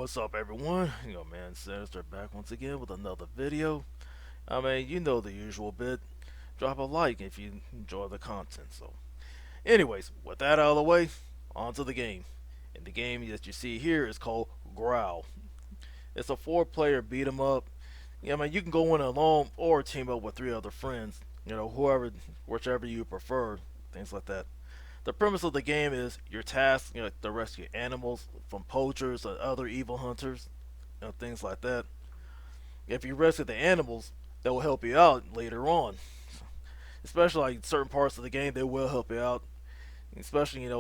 What's up, everyone? Man, Sinister back once again with another video. I mean, you know the usual bit. Drop a like if you enjoy the content. So, anyways, with that out of the way, on to the game. And the game that you see here is called Growl. It's a four-player beat 'em up. Yeah, I mean, you can go in alone or team up with three other friends. Whoever, whichever you prefer, things like that. The premise of the game is your task, to rescue animals from poachers and other evil hunters, things like that. If you rescue the animals, that will help you out later on. Especially like certain parts of the game, they will help you out. Especially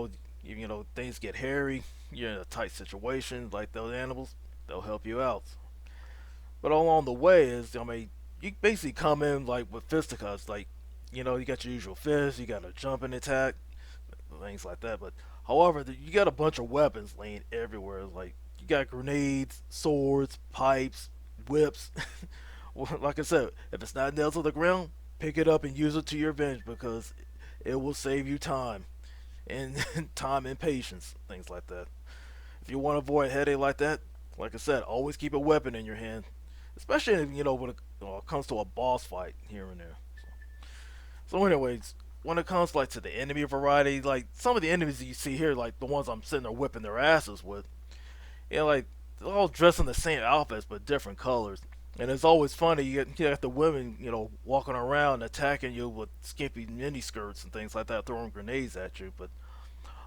things get hairy, you're in a tight situation like those animals, they'll help you out. But along the way is, I mean, you basically come in like with fisticuffs, like you got your usual fist, you got a jumping attack, things like that. But however, you got a bunch of weapons laying everywhere. Like you got grenades, swords, pipes, whips. Well, like I said, if it's not nailed to the ground, pick it up and use it to your advantage because it will save you time and time and patience, things like that. If you want to avoid a headache like that, like I said, always keep a weapon in your hand, especially when it comes to a boss fight here and there. Anyways, when it comes like to the enemy variety, like some of the enemies that you see here, like the ones I'm sitting there whipping their asses with, like they're all dressed in the same outfits but different colors. And it's always funny. You got the women, walking around attacking you with skimpy mini skirts and things like that, throwing grenades at you. But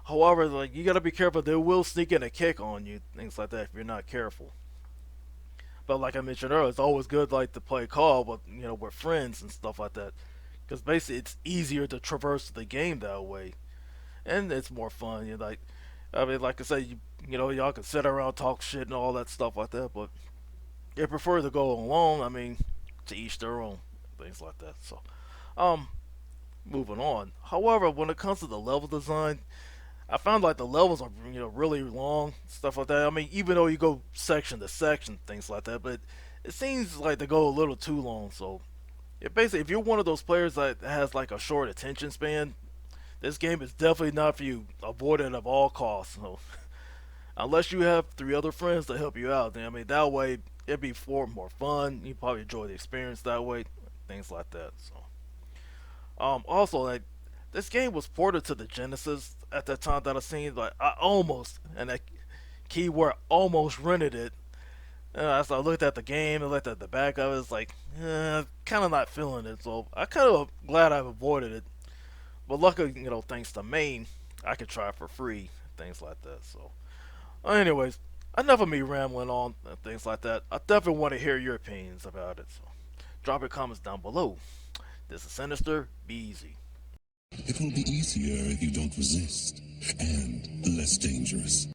however, like you gotta be careful. They will sneak in a kick on you, things like that, if you're not careful. But like I mentioned earlier, it's always good like to play call with with friends and stuff like that, because basically it's easier to traverse the game that way, and it's more fun. I mean, like I said, y'all can sit around, talk shit, and all that stuff like that. But if you prefer to go alone, I mean, to each their own, things like that. So, um, moving on. However, when it comes to the level design, I found like the levels are really long, stuff like that. I mean, even though you go section to section, things like that, but it seems like they go a little too long. So, basically, if you're one of those players that has like a short attention span, this game is definitely not for you. Avoid it at all costs. So, unless you have three other friends to help you out, then I mean that way it'd be more fun. You probably enjoy the experience that way, things like that. Also like this game was ported to the Genesis at that time that I seen. Like I almost, and that keyword almost rented it. As I looked at the game and looked at the back of it, it's like, kind of not feeling it. So I kind of glad I've avoided it. But luckily, thanks to Maine, I could try it for free, things like that. So, anyways, enough of me rambling on and things like that. I definitely want to hear your opinions about it. So, drop your comments down below. This is Sinister. Be easy. It will be easier if you don't resist, and less dangerous.